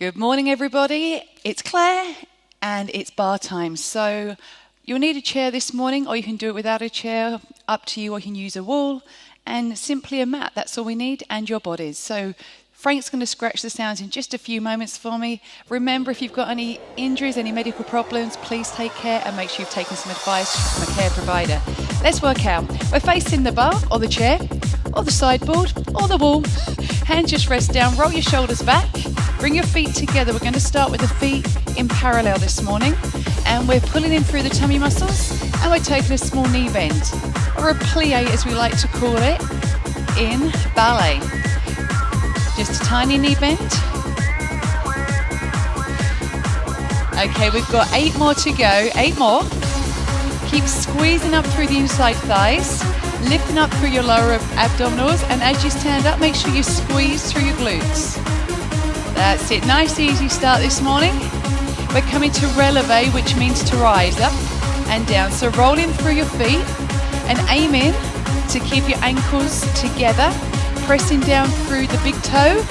Good morning, everybody. It's Claire, and it's bar time. So you'll need a chair this morning, or you can do it without a chair. Up to you, or you can use a wall, and simply a mat. That's all we need, and your bodies. So Frank's going to scratch the sounds in just a few moments for me. Remember, if you've got any injuries, any medical problems, please take care and make sure you've taken some advice from a care provider. Let's work out. We're facing the bar, or the chair, or the sideboard, or the wall. Hands just rest down, roll your shoulders back. Bring your feet together. We're going to start with the feet in parallel this morning. And we're pulling in through the tummy muscles. And we're taking a small knee bend, or a plie as we like to call it, in ballet. Just a tiny knee bend. Okay, we've got 8 more to go. 8 more. Keep squeezing up through the inside thighs. Lifting up through your lower abdominals. And as you stand up, make sure you squeeze through your glutes. That's it. Nice, easy start this morning. We're coming to releve, which means to rise up and down. So rolling through your feet and aiming to keep your ankles together. Pressing down through the big toe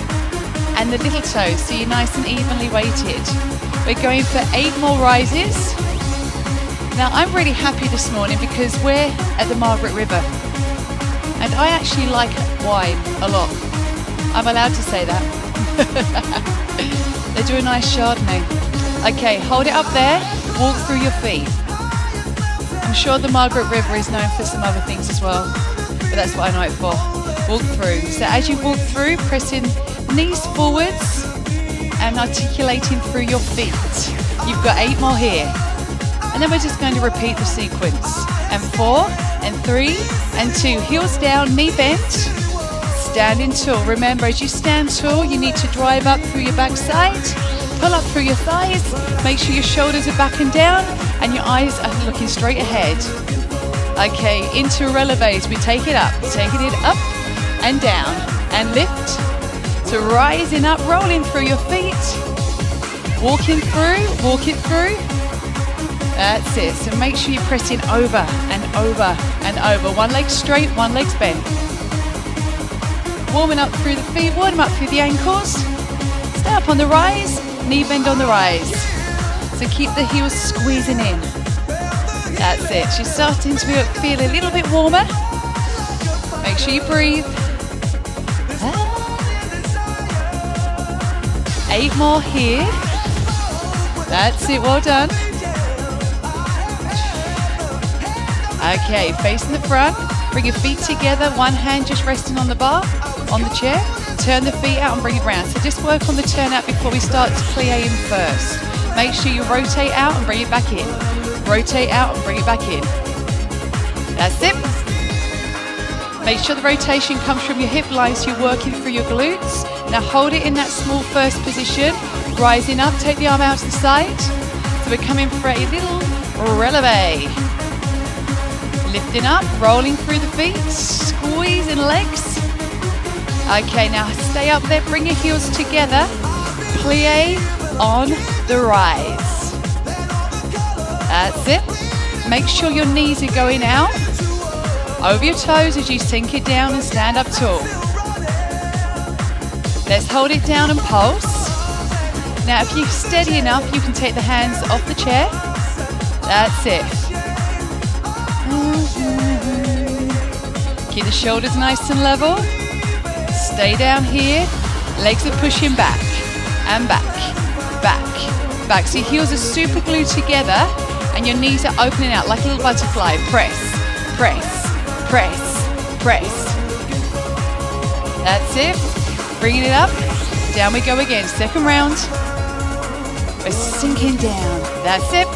and the little toe, so you're nice and evenly weighted. We're going for 8 more rises. Now, I'm really happy this morning because we're at the Margaret River. And I actually like wine a lot. I'm allowed to say that. They do a nice Chardonnay. Okay, hold it up there. Walk through your feet. I'm sure the Margaret River is known for some other things as well, but that's what I know it for. Walk through. So as you walk through, pressing knees forwards and articulating through your feet. You've got 8 more here. And then we're just going to repeat the sequence. And 4, and 3, and 2. Heels down, knee bent. Standing tall. Remember, as you stand tall, you need to drive up through your backside, pull up through your thighs, make sure your shoulders are back and down, and your eyes are looking straight ahead. Okay, into releves. We take it up, taking it up and down, and lift. So rising up, rolling through your feet, walking through. That's it. So make sure you're pressing over and over and over. One leg straight, one leg's bent. Warming up through the feet, warm up through the ankles. Stay up on the rise, knee bend on the rise. So keep the heels squeezing in. That's it. She's starting to feel a little bit warmer. Make sure you breathe. 8 more here. That's it, well done. Okay, facing the front. Bring your feet together, one hand just resting on the bar, on the chair. Turn the feet out and bring it round. So just work on the turn out before we start to plie in first. Make sure you rotate out and bring it back in. Rotate out and bring it back in. That's it. Make sure the rotation comes from your hip line so you're working through your glutes. Now hold it in that small first position. Rising up, take the arm out to the side. So we're coming for a little releve. Lifting up, rolling through the feet, squeezing legs. Okay, now stay up there, bring your heels together. Plie on the rise. That's it. Make sure your knees are going out over your toes as you sink it down and stand up tall. Let's hold it down and pulse. Now, if you're steady enough, you can take the hands off the chair. That's it. Keep the shoulders nice and level. Stay down here. Legs are pushing back and back, back, back. So your heels are super glued together and your knees are opening out like a little butterfly. Press, press, press, press. That's it. Bringing it up. Down we go again. Second round. We're sinking down. That's it.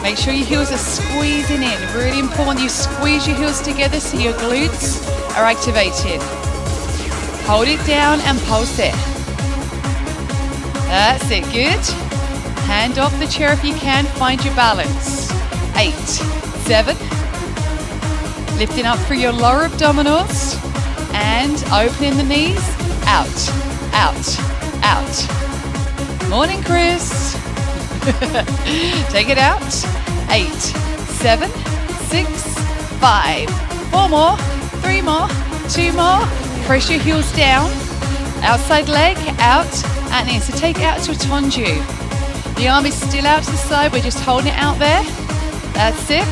Make sure your heels are squeezing in. Really important you squeeze your heels together so your glutes are activated. Hold it down and pulse it. That's it, good. Hand off the chair if you can, find your balance. 8, 7. Lifting up through your lower abdominals and opening the knees. Out, out, out. Morning, Chris. Take it out. 8, 7, 6, 5. 4 more, 3 more, 2 more. Press your heels down. Outside leg, out and in. So take it out to a tendu. The arm is still out to the side. We're just holding it out there. That's it.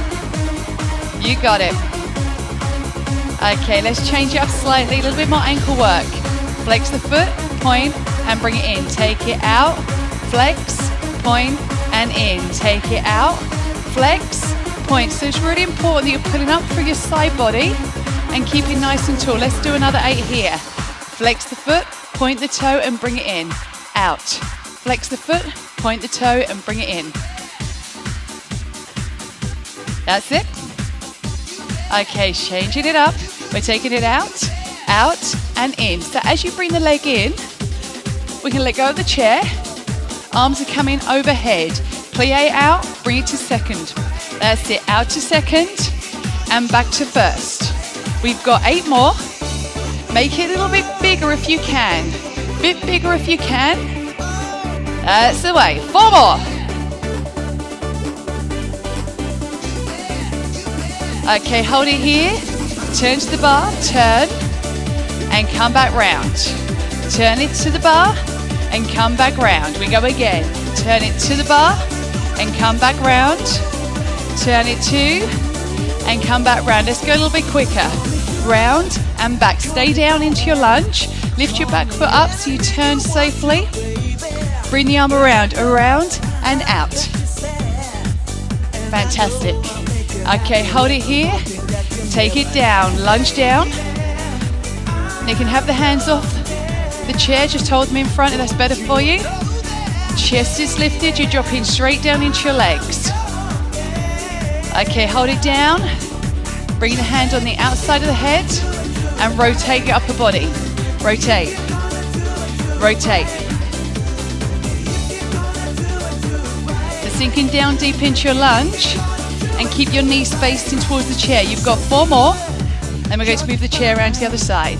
You got it. Okay, let's change it up slightly. A little bit more ankle work. Flex the foot, point, and bring it in. Take it out, flex, point, and in. Take it out, flex, point. So it's really important that you're pulling up through your side body and keep it nice and tall. Let's do another 8 here. Flex the foot, point the toe, and bring it in. Out. Flex the foot, point the toe, and bring it in. That's it. Okay, changing it up. We're taking it out, and in. So as you bring the leg in, we can let go of the chair. Arms are coming overhead. Plie out, bring it to second. That's it, out to second, and back to first. We've got 8 more. Make it a little bit bigger if you can. Bit bigger if you can. That's the way. 4 more. Okay, hold it here. Turn to the bar, turn, and come back round. Turn it to the bar, and come back round. We go again. Turn it to the bar, and come back round. Turn it to, and come back round. Let's go a little bit quicker. Round and back. Stay down into your lunge. Lift your back foot up so you turn safely. Bring the arm around and out. Fantastic. Okay, hold it here. Take it down, lunge down. You can have the hands off the chair, just hold them in front if that's better for you. Chest is lifted, you're dropping straight down into your legs. Okay, hold it down. Bring the hand on the outside of the head and rotate your upper body. Rotate. Rotate. So sinking down deep into your lunge and keep your knees facing towards the chair. You've got 4 more. Then we're going to move the chair around to the other side.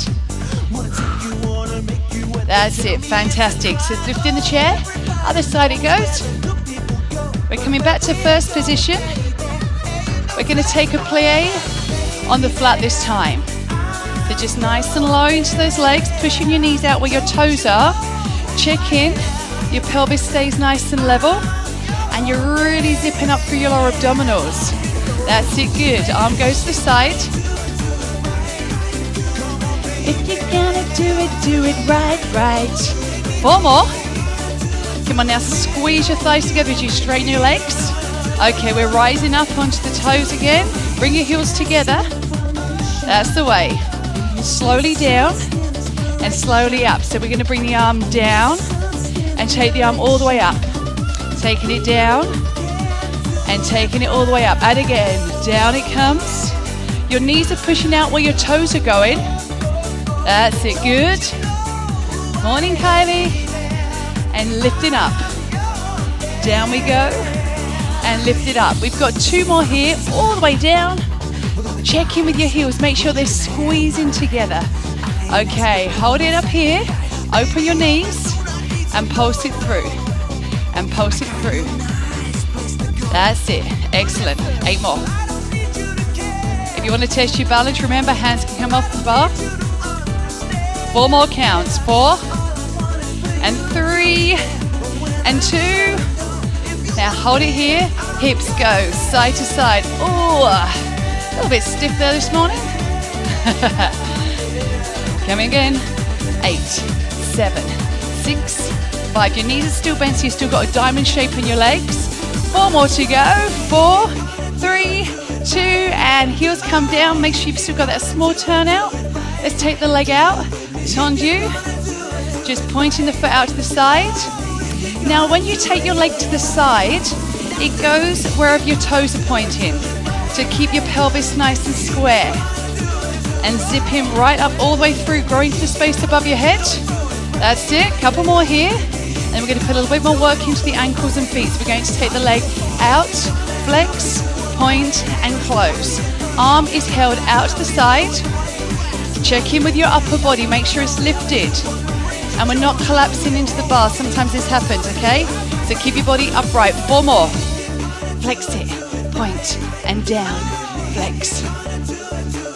That's it, fantastic. So lifting the chair, other side it goes. We're coming back to first position. We're going to take a plie on the flat this time. So just nice and low into those legs, pushing your knees out where your toes are. Check in, your pelvis stays nice and level, and you're really zipping up through your lower abdominals. That's it, good. Arm goes to the side. If you're gonna do it right. 4 more. Come on now, squeeze your thighs together as you straighten your legs. Okay, we're rising up onto the toes again. Bring your heels together. That's the way. Slowly down and slowly up. So we're going to bring the arm down and take the arm all the way up. Taking it down and taking it all the way up. And again, down it comes. Your knees are pushing out where your toes are going. That's it, good. Morning, Kylie. And lifting up. Down we go. And lift it up. We've got 2 more here, all the way down. Check in with your heels, make sure they're squeezing together. Okay, hold it up here, open your knees, and pulse it through. And pulse it through. That's it, excellent. 8 more. If you want to test your balance, remember hands can come off the bar. 4 more counts, 4, and 3, and 2. Now hold it here, hips go side to side. Oh, a little bit stiff there this morning. Coming again. 8, 7, 6, 5. Your knees are still bent, so you've still got a diamond shape in your legs. 4 more to go. 4, 3, 2, and heels come down. Make sure you've still got that small turn out. Let's take the leg out. Tendu. Just pointing the foot out to the side. Now when you take your leg to the side, it goes wherever your toes are pointing. So keep your pelvis nice and square. And zip him right up all the way through, growing to the space above your head. That's it, couple more here. And we're going to put a little bit more work into the ankles and feet. So we're going to take the leg out, flex, point, and close. Arm is held out to the side. Check in with your upper body, make sure it's lifted. And we're not collapsing into the bar. Sometimes this happens, okay? So keep your body upright. 4 more. Flex it, point, and down, flex.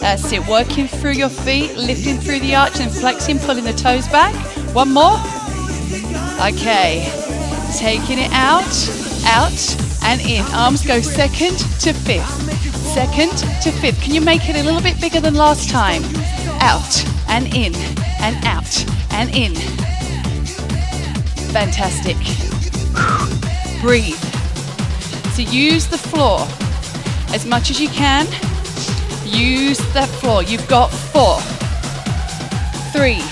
That's it, working through your feet, lifting through the arch and flexing, pulling the toes back. One more. Okay. Taking it out, and in. Arms go second to fifth. Second to fifth. Can you make it a little bit bigger than last time? Out and in, and out and in. Fantastic. Breathe. So use the floor as much as you can. Use that floor. You've got 4, 3,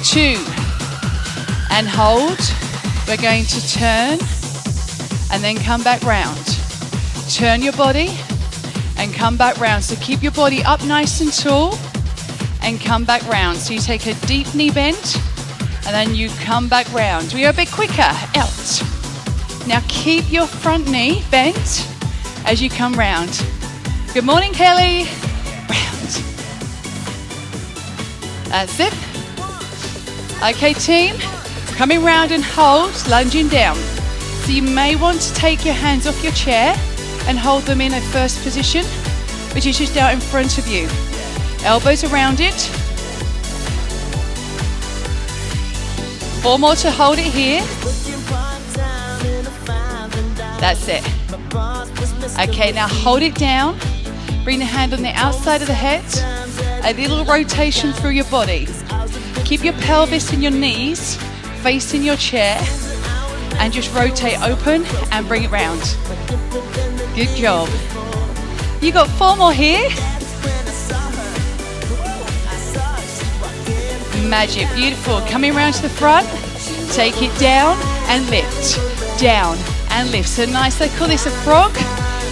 2, and hold. We're going to turn and then come back round. Turn your body and come back round. So keep your body up nice and tall and come back round. So you take a deep knee bend and then you come back round. We are a bit quicker. Out. Now keep your front knee bent as you come round. Good morning, Kelly. Round. That's it. Okay, team. Coming round and hold, lunging down. So you may want to take your hands off your chair and hold them in a first position, which is just out in front of you. Elbows around it. 4 more to hold it here. That's it. Okay, now hold it down. Bring the hand on the outside of the head. A little rotation through your body. Keep your pelvis and your knees facing your chair and just rotate open and bring it round. Good job. You got 4 more here. Magic, beautiful. Coming around to the front, take it down and lift, down and lift. So nice, I call this a frog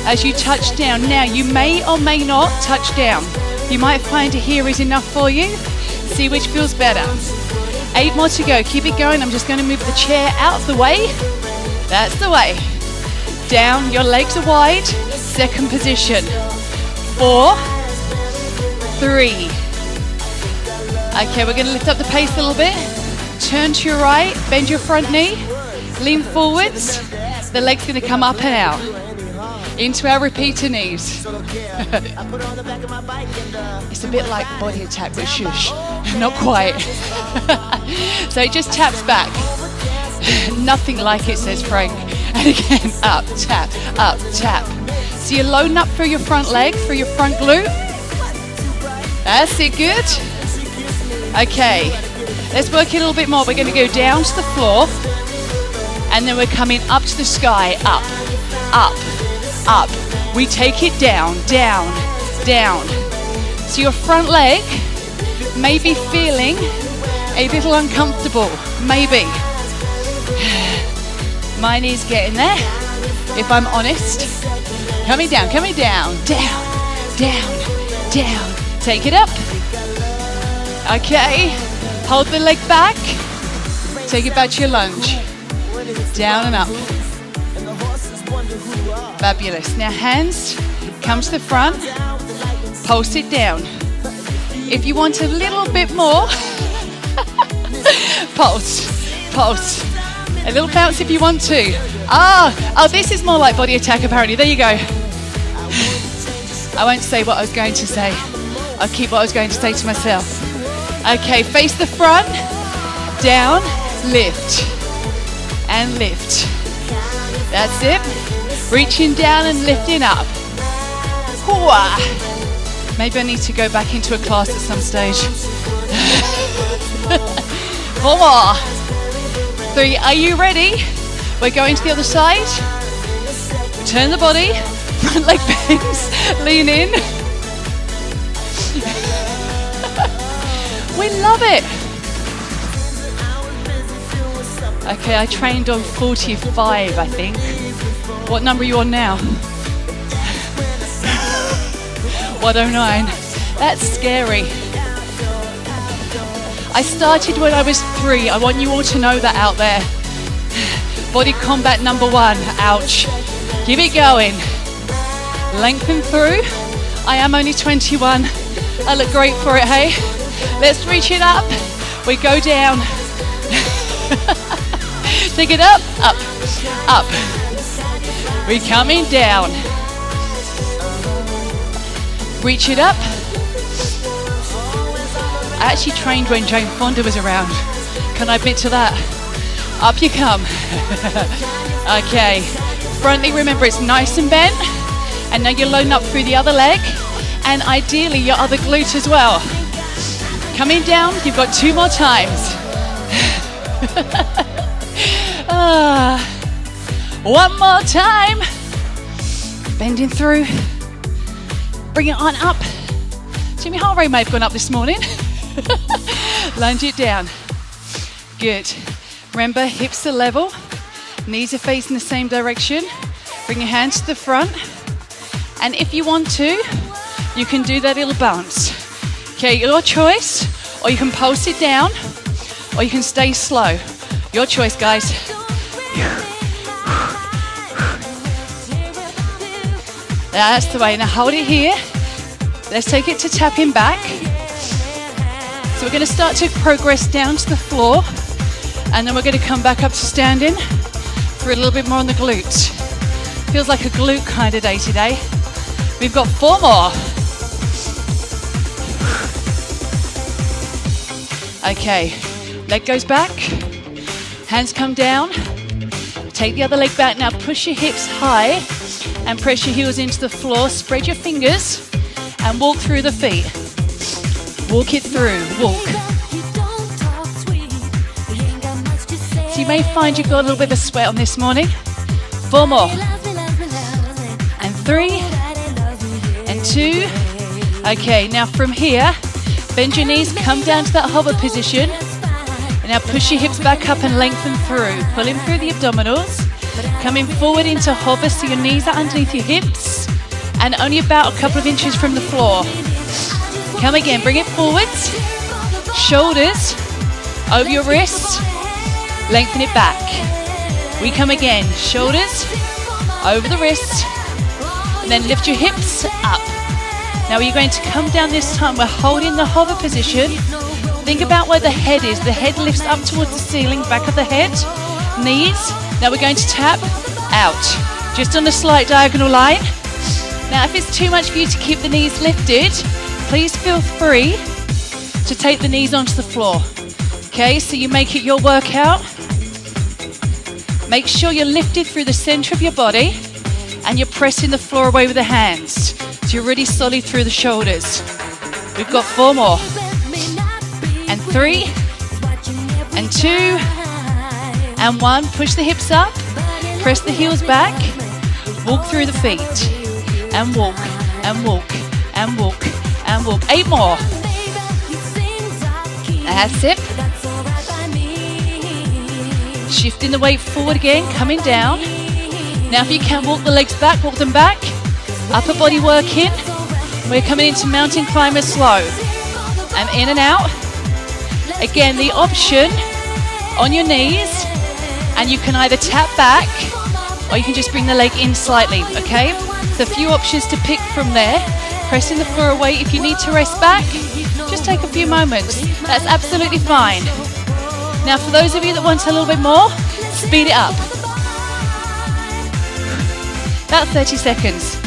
as you touch down. Now you may or may not touch down. You might find it here is enough for you. See which feels better. 8 more to go, keep it going. I'm just going to move the chair out of the way. That's the way. Down, your legs are wide. Second position. 4, 3. Okay, we're going to lift up the pace a little bit. Turn to your right, bend your front knee, lean forwards. The leg's going to come up and out into our repeater knees. It's a bit like body attack, but shush, not quite. So it just taps back. Nothing like it, says Frank. And again, up, tap, up, tap. So you're loading up through your front leg, through your front glute. That's it, good. Okay, let's work it a little bit more. We're going to go down to the floor, and then we're coming up to the sky, up, up, up. We take it down, down, down. So your front leg may be feeling a little uncomfortable, maybe. Mine is getting there, if I'm honest. Coming down, down, down, down. Take it up. Okay, hold the leg back. Take it back to your lunge. Down and up. Fabulous. Now hands come to the front. Pulse it down. If you want a little bit more, pulse, pulse. A little bounce if you want to. Oh, this is more like body attack apparently. There you go. I won't say what I was going to say. I'll keep what I was going to say to myself. Okay, face the front, down, lift, and lift. That's it. Reaching down and lifting up. Maybe I need to go back into a class at some stage. 4 more. 3, are you ready? We're going to the other side. Turn the body, front leg bends, lean in. We love it. Okay, I trained on 45, I think. What number are you on now? 109. That's scary. I started when I was 3. I want you all to know that out there. Body combat number 1. Ouch. Keep it going. Lengthen through. I am only 21. I look great for it, hey? Let's reach it up. We go down. Take it up, up, up. We're coming down. Reach it up. I actually trained when Jane Fonda was around. Can I admit to that? Up you come. Okay. Front knee, remember it's nice and bent. And now you're loading up through the other leg. And ideally your other glute as well. Coming down, you've got 2 more times. One more time. Bending through. Bring it on up. Jimmy, heart rate may have gone up this morning. Lunge it down. Good. Remember, hips are level. Knees are facing the same direction. Bring your hands to the front. And if you want to, you can do that little bounce. Okay, your choice. Or you can pulse it down. Or you can stay slow. Your choice, guys. That's the way. Now hold it here. Let's take it to tapping back. So we're going to start to progress down to the floor. And then we're going to come back up to standing for a little bit more on the glutes. Feels like a glute kind of day today. We've got 4 more. Okay, leg goes back. Hands come down. Take the other leg back. Now push your hips high and press your heels into the floor. Spread your fingers and walk through the feet. Walk it through, walk. So you may find you've got a little bit of a sweat on this morning. 4 more. And 3. And 2. Okay, now from here, bend your knees, come down to that hover position. And now push your hips back up and lengthen through. Pulling through the abdominals. Coming forward into hover so your knees are underneath your hips. And only about a couple of inches from the floor. Come again, bring it forwards. Shoulders over your wrists. Lengthen it back. We come again, shoulders over the wrists. And then lift your hips up. Now we're going to come down this time. We're holding the hover position. Think about where the head is. The head lifts up towards the ceiling, back of the head. Knees. Now we're going to tap out. Just on a slight diagonal line. Now if it's too much for you to keep the knees lifted, please feel free to take the knees onto the floor. Okay, so you make it your workout. Make sure you're lifted through the center of your body and you're pressing the floor away with the hands. So you're really solid through the shoulders. We've got 4 more. And 3. And 2. And 1. Push the hips up. Press the heels back. Walk through the feet. And walk, and walk, and walk, and walk. 8 more. That's it. Shifting the weight forward again, coming down. Now if you can, walk the legs back, walk them back. Upper body working. We're coming into mountain climber slow. And in and out. Again, the option on your knees. And you can either tap back or you can just bring the leg in slightly, okay? So a few options to pick from there. Pressing the floor away. If you need to rest back, just take a few moments. That's absolutely fine. Now for those of you that want a little bit more, speed it up. About 30 seconds.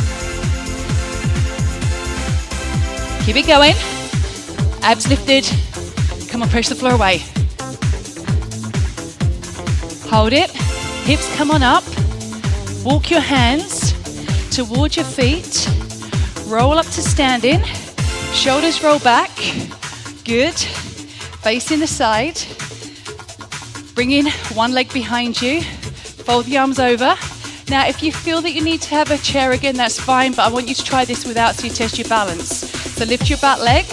Keep it going. Abs lifted. Come on, push the floor away. Hold it. Hips come on up. Walk your hands towards your feet. Roll up to standing. Shoulders roll back. Good. Facing the side. Bring in one leg behind you. Fold the arms over. Now, if you feel that you need to have a chair again, that's fine, but I want you to try this without so you test your balance. So lift your back leg.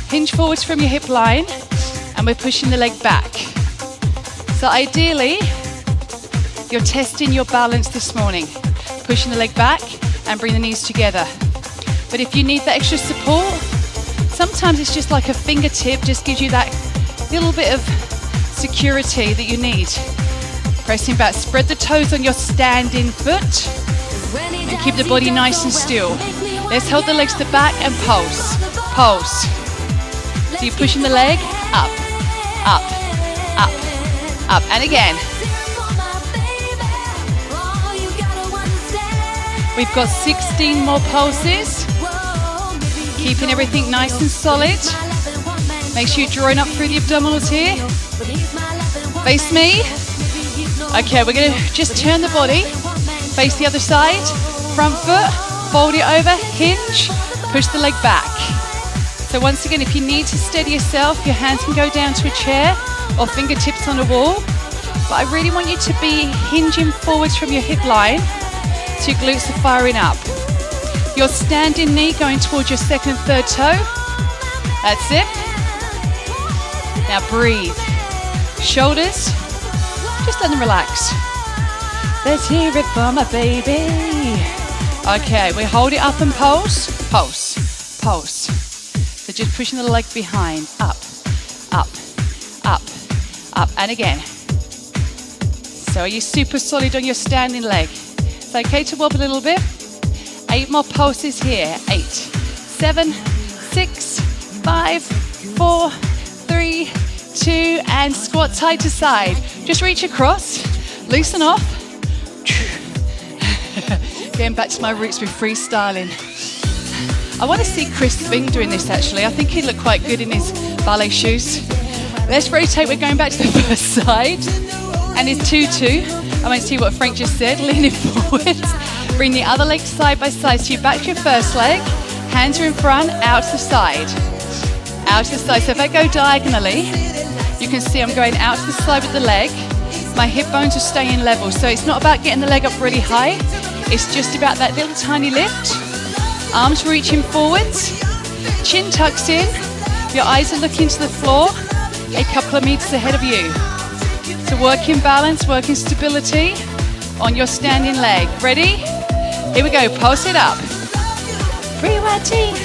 Hinge forwards from your hip line. And we're pushing the leg back. So ideally, you're testing your balance this morning. Pushing the leg back and bring the knees together. But if you need that extra support, sometimes it's just like a fingertip, just gives you that little bit of security that you need. Pressing back, spread the toes on your standing foot and keep the body nice and still. Let's hold the legs to the back and pulse, pulse. So you're pushing the leg up, up, up, up, and again. We've got 16 more pulses. Keeping everything nice and solid. Make sure you're drawing up through the abdominals here. Face me. Okay, we're gonna just turn the body. Face the other side. Front foot, fold it over, hinge, push the leg back. So once again, if you need to steady yourself, your hands can go down to a chair or fingertips on a wall. But I really want you to be hinging forwards from your hip line so your glutes are firing up. Your standing knee going towards your second and third toe. That's it. Now breathe. Shoulders, just let them relax. Let's hear it for my baby. Okay, we hold it up and pulse, pulse, pulse. So just pushing the leg behind, up, up, up, up, and again. So are you super solid on your standing leg? It's okay to wobble a little bit. 8 more pulses here. 8, 7, 6, 5, 4, 3, 2, and squat side to side. Just reach across, loosen off. Getting back to my roots with freestyling. I want to see Chris Spink doing this actually. I think he'd look quite good in his ballet shoes. Let's rotate, we're going back to the first side. And it's 2-2. I want to see what Frank just said, leaning forward. Bring the other leg side by side. So you're back to your first leg, hands are in front, out to the side. Out to the side. So if I go diagonally, you can see I'm going out to the side with the leg. My hip bones are staying level. So it's not about getting the leg up really high. It's just about that little tiny lift. Arms reaching forwards. Chin tucks in. Your eyes are looking to the floor, a couple of meters ahead of you. So working balance, working stability on your standing leg. Ready? Here we go, pulse it up. Free YT.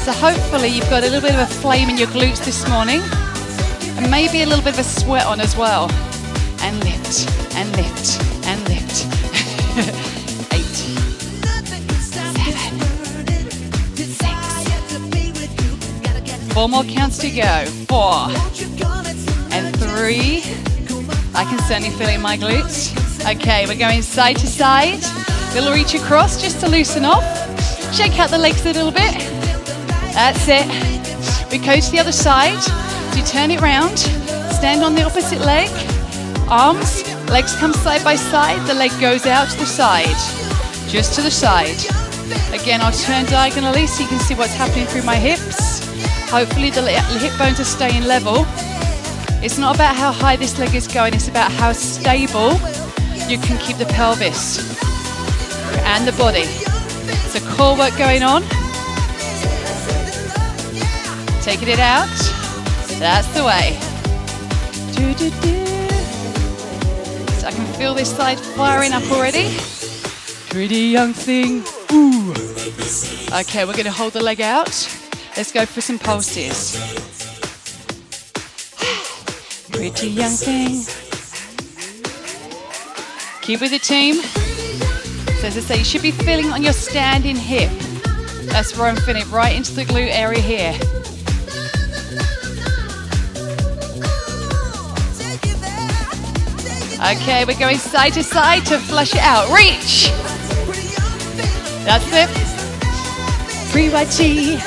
So hopefully you've got a little bit of a flame in your glutes this morning and maybe a little bit of a sweat on as well. And lift, and lift, and lift. 8, 7, 6. 4 more counts to go. 4 and 3. I can certainly feel it in my glutes. Okay, we're going side to side. Little reach across just to loosen off. Shake out the legs a little bit. That's it. We go to the other side. So you turn it round. Stand on the opposite leg. Arms, legs come side by side. The leg goes out to the side. Just to the side. Again, I'll turn diagonally so you can see what's happening through my hips. Hopefully the hip bones are staying level. It's not about how high this leg is going, it's about how stable you can keep the pelvis and the body. So core work going on. Taking it out. That's the way. So I can feel this side firing up already. Pretty young thing. Ooh. Okay, we're going to hold the leg out. Let's go for some pulses. Pretty young thing. Keep with the team. So as I say, you should be feeling on your standing hip. That's where I'm feeling, right into the glute area here. Okay, we're going side to side to flush it out. Reach. That's it. Free YT.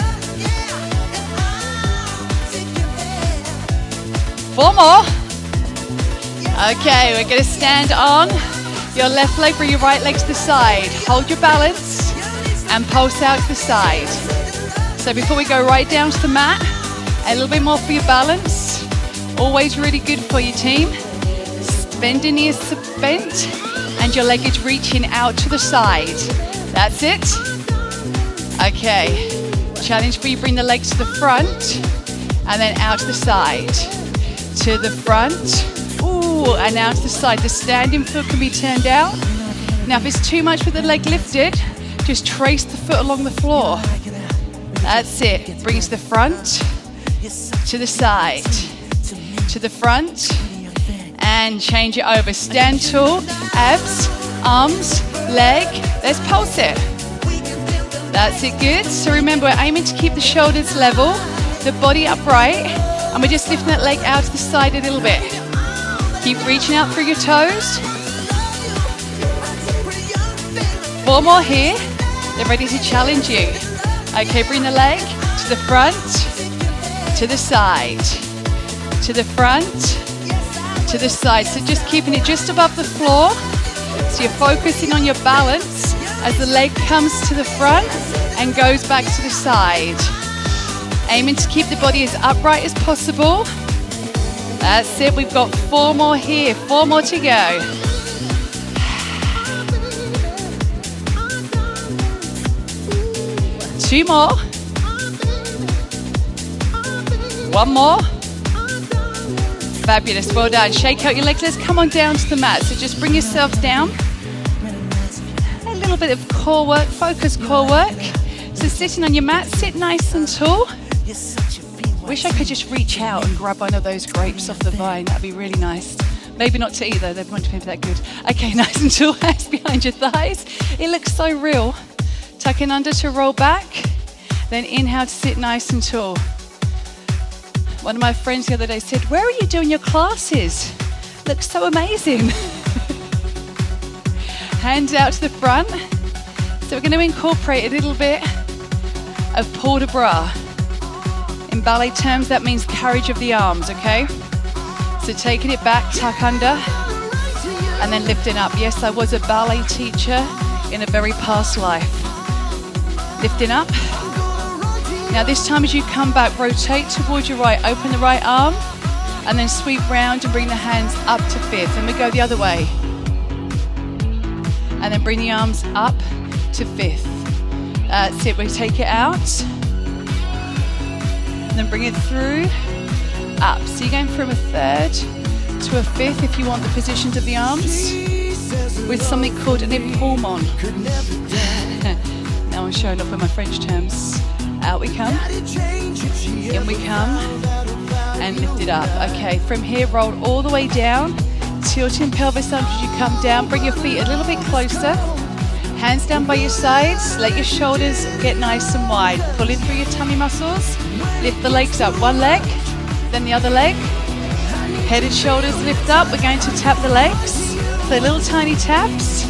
4 more. Okay, we're going to stand on your left leg, bring your right leg to the side. Hold your balance and pulse out to the side. So before we go right down to the mat, a little bit more for your balance. Always really good for your team. Bend your knees bent and your leg is reaching out to the side. That's it. Okay, challenge for you, bring the legs to the front and then out to the side. To the front, ooh, and now to the side. The standing foot can be turned out. Now if it's too much with the leg lifted, just trace the foot along the floor. That's it. Bring it to the front, to the side, to the front, and change it over. Stand tall, abs, arms, leg. Let's pulse it. That's it, good. So remember, we're aiming to keep the shoulders level, the body upright, and we're just lifting that leg out to the side a little bit. Keep reaching out through your toes. 4 more here. They're ready to challenge you. Okay, bring the leg To the front, to the side, to the front, to the side. So just keeping it just above the floor. So you're focusing on your balance as the leg comes to the front and goes back to the side. Aiming to keep the body as upright as possible. That's it, we've got 4 more here, 4 more to go. Two more. 1 more. Fabulous, well done. Shake out your legs, let's come on down to the mat. So just bring yourself down. A little bit of core work, focus core work. So sitting on your mat, sit nice and tall. Wish I could just reach out and grab one of those grapes off the vine. That'd be really nice. Maybe not to eat though, they won't be that good. Okay, nice and tall, hands behind your thighs. It looks so real. Tucking under to roll back. Then inhale to sit nice and tall. One of my friends the other day said, "Where are you doing your classes? Looks so amazing." Hands out to the front. So we're going to incorporate a little bit of port de bras. In ballet terms, that means carriage of the arms, okay? So taking it back, tuck under, and then lifting up. Yes, I was a ballet teacher in a very past life. Lifting up. Now this time as you come back, rotate towards your right, open the right arm, and then sweep round and bring the hands up to fifth. And we go the other way. And then bring the arms up to fifth. That's it, we take it out. And then bring it through, up. So you're going from a third to a fifth if you want the positions of the arms, with something called an épaulement. Now I'm showing off with my French terms. Out we come, in we come, and lift it up. Okay, from here, roll all the way down, tilting pelvis up as you come down. Bring your feet a little bit closer. Hands down by your sides. Let your shoulders get nice and wide. Pull in through your tummy muscles. Lift the legs up. One leg, then the other leg. Head and shoulders lift up. We're going to tap the legs. So little tiny taps.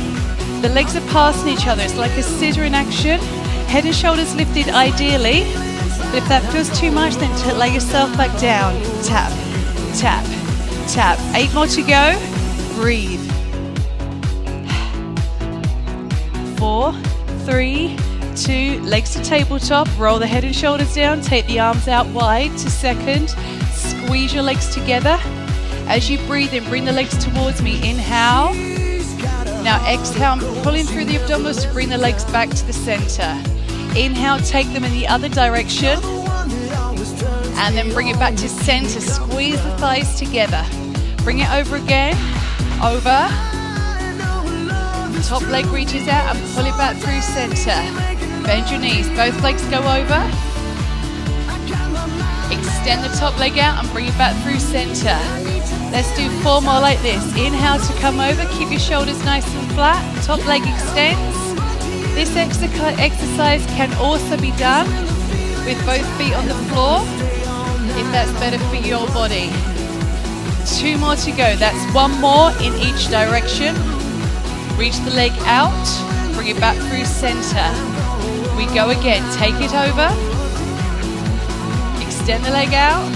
The legs are passing each other. It's like a scissor in action. Head and shoulders lifted ideally. But if that feels too much, then lay yourself back down. Tap, tap, tap. 8 more to go. Breathe. 4, 3, 2, legs to tabletop. Roll the head and shoulders down. Take the arms out wide to second. Squeeze your legs together. As you breathe in, bring the legs towards me. Inhale. Now exhale, I'm pulling through the abdominals to bring the legs back to the center. Inhale, take them in the other direction. And then bring it back to center. Squeeze the thighs together. Bring it over again. Over. Top leg reaches out and pull it back through center. Bend your knees. Both legs go over. Extend the top leg out and bring it back through center. Let's do 4 more like this. Inhale to come over. Keep your shoulders nice and flat. Top leg extends. This exercise can also be done with both feet on the floor if that's better for your body. 2 more to go. That's 1 more in each direction. Reach the leg out. Bring it back through center. We go again. Take it over. Extend the leg out.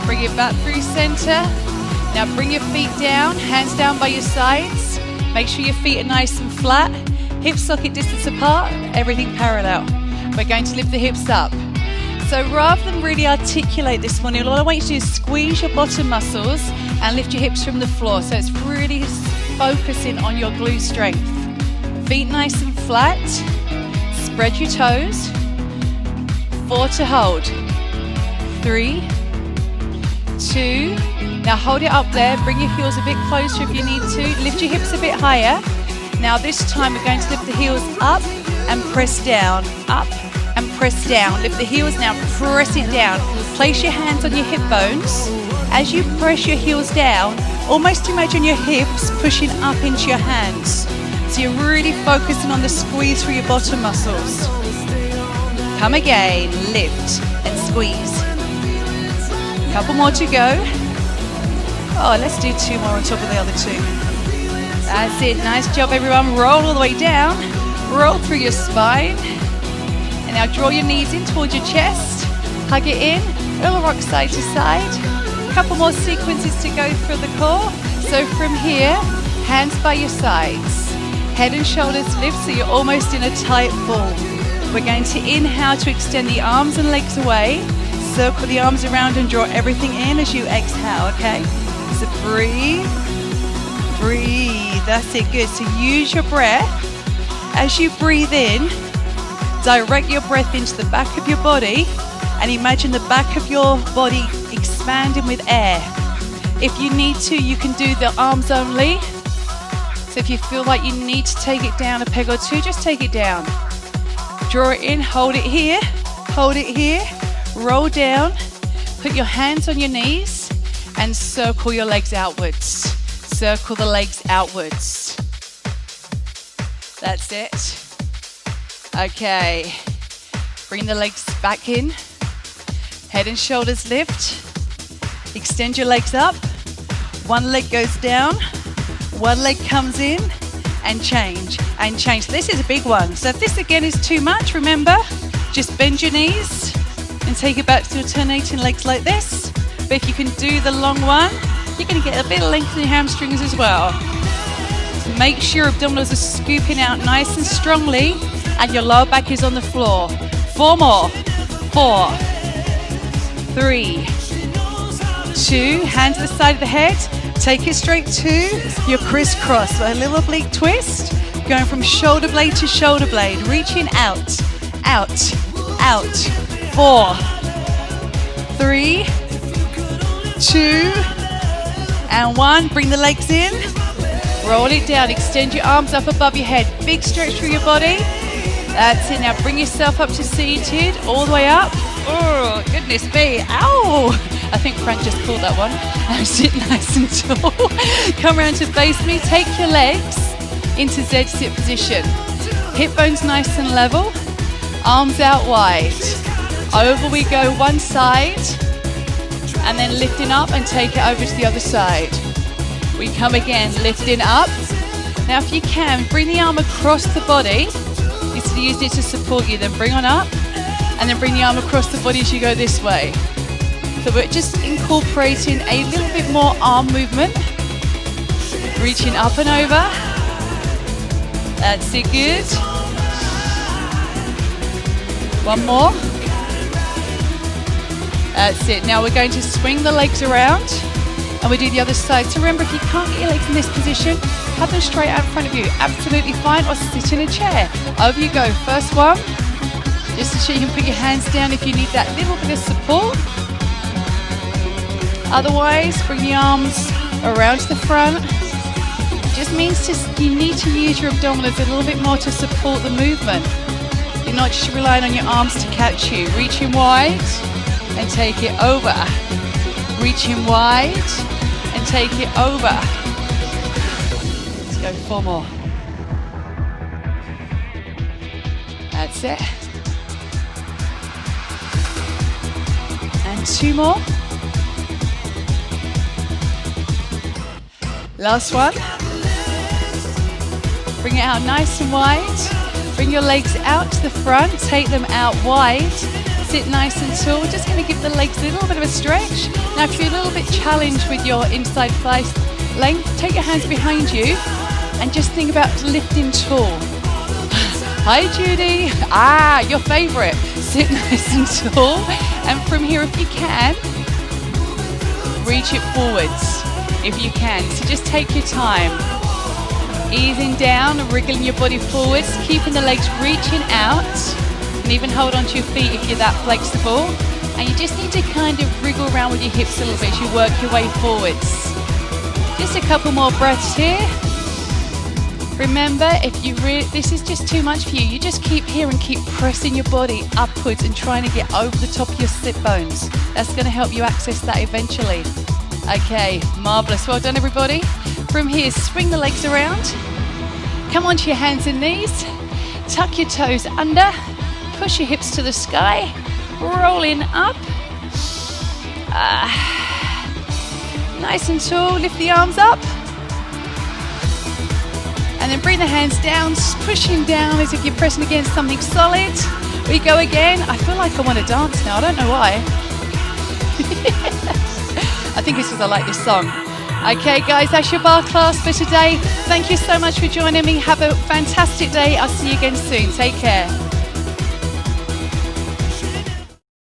Bring it back through center. Now bring your feet down, hands down by your sides. Make sure your feet are nice and flat. Hip socket distance apart, everything parallel. We're going to lift the hips up. So rather than really articulate this morning, all I want you to do is squeeze your bottom muscles and lift your hips from the floor. So it's really focusing on your glute strength. Feet nice and flat. Spread your toes. 4 to hold. 3, 2. Now hold it up there. Bring your heels a bit closer if you need to. Lift your hips a bit higher. Now this time we're going to lift the heels up and press down. Up and press down. Lift the heels now. Press it down. Place your hands on your hip bones. As you press your heels down, almost imagine your hips pushing up into your hands. So you're really focusing on the squeeze through your bottom muscles. Come again. Lift and squeeze. Couple more to go. Oh, let's do 2 more on top of the other 2. That's it. Nice job, everyone. Roll all the way down. Roll through your spine. And now draw your knees in towards your chest. Hug it in, little rock side to side. Couple more sequences to go for the core. So from here, hands by your sides. Head and shoulders lift so you're almost in a tight ball. We're going to inhale to extend the arms and legs away. Circle the arms around and draw everything in as you exhale, okay? So breathe, breathe. That's it, good. So use your breath. As you breathe in, direct your breath into the back of your body and imagine the back of your body expanding with air. If you need to, you can do the arms only. So if you feel like you need to take it down a peg or two, just take it down. Draw it in, hold it here, roll down, put your hands on your knees and circle your legs outwards. Circle the legs outwards. That's it. Okay, bring the legs back in. Head and shoulders lift. Extend your legs up. One leg goes down. One leg comes in and change and change. This is a big one. So if this again is too much, remember, just bend your knees and take it back to alternating legs like this. But if you can do the long one, you're going to get a bit of length in your hamstrings as well. So make sure your abdominals are scooping out nice and strongly and your lower back is on the floor. 4 more. 4, 3, 2, hands to the side of the head. Take it straight to your crisscross. So a little oblique twist, going from shoulder blade to shoulder blade, reaching out, out, out. 4, 3, 2, and 1. Bring the legs in. Roll it down. Extend your arms up above your head. Big stretch through your body. That's it. Now bring yourself up to seated, all the way up. Oh, goodness me. Ow! I think Frank just pulled that one. Now sit nice and tall. Come around to face me. Take your legs into Z sit position. Hip bones nice and level. Arms out wide. Over we go one side. And then lifting up and take it over to the other side. We come again, lifting up. Now if you can, bring the arm across the body. Instead of using it to support you, then bring on up. And then bring the arm across the body as you go this way. So we're just incorporating a little bit more arm movement. Reaching up and over. That's it, good. One more. That's it. Now we're going to swing the legs around and we do the other side. So remember, if you can't get your legs in this position, have them straight out in front of you. Absolutely fine, or sit in a chair. Over you go. First one. Just to show you can put your hands down if you need that little bit of support. Otherwise, bring the arms around to the front. It just means you need to use your abdominals a little bit more to support the movement. You're not just relying on your arms to catch you. Reaching wide and take it over. Reaching wide and take it over. Let's go 4 more. That's it. And 2 more. Last one. Bring it out nice and wide. Bring your legs out to the front. Take them out wide. Sit nice and tall. We're just going to give the legs a little bit of a stretch. Now if you're a little bit challenged with your inside thigh length, take your hands behind you and just think about lifting tall. Hi Judy. Your favorite. Sit nice and tall. And from here, if you can, reach it forwards. If you can. So just take your time. Easing down, wriggling your body forwards, keeping the legs reaching out. And even hold onto your feet if you're that flexible. And you just need to kind of wriggle around with your hips a little bit as you work your way forwards. Just a couple more breaths here. Remember, if this is just too much for you, you just keep here and keep pressing your body upwards and trying to get over the top of your sit bones. That's going to help you access that eventually. Okay, marvelous. Well done, everybody. From here, swing the legs around. Come onto your hands and knees. Tuck your toes under. Push your hips to the sky. Rolling up. Nice and tall. Lift the arms up. And then bring the hands down, pushing down as if you're pressing against something solid. We go again. I feel like I want to dance now. I don't know why. I think it's because I like this song. Okay, guys, that's your bar class for today. Thank you so much for joining me. Have a fantastic day. I'll see you again soon. Take care.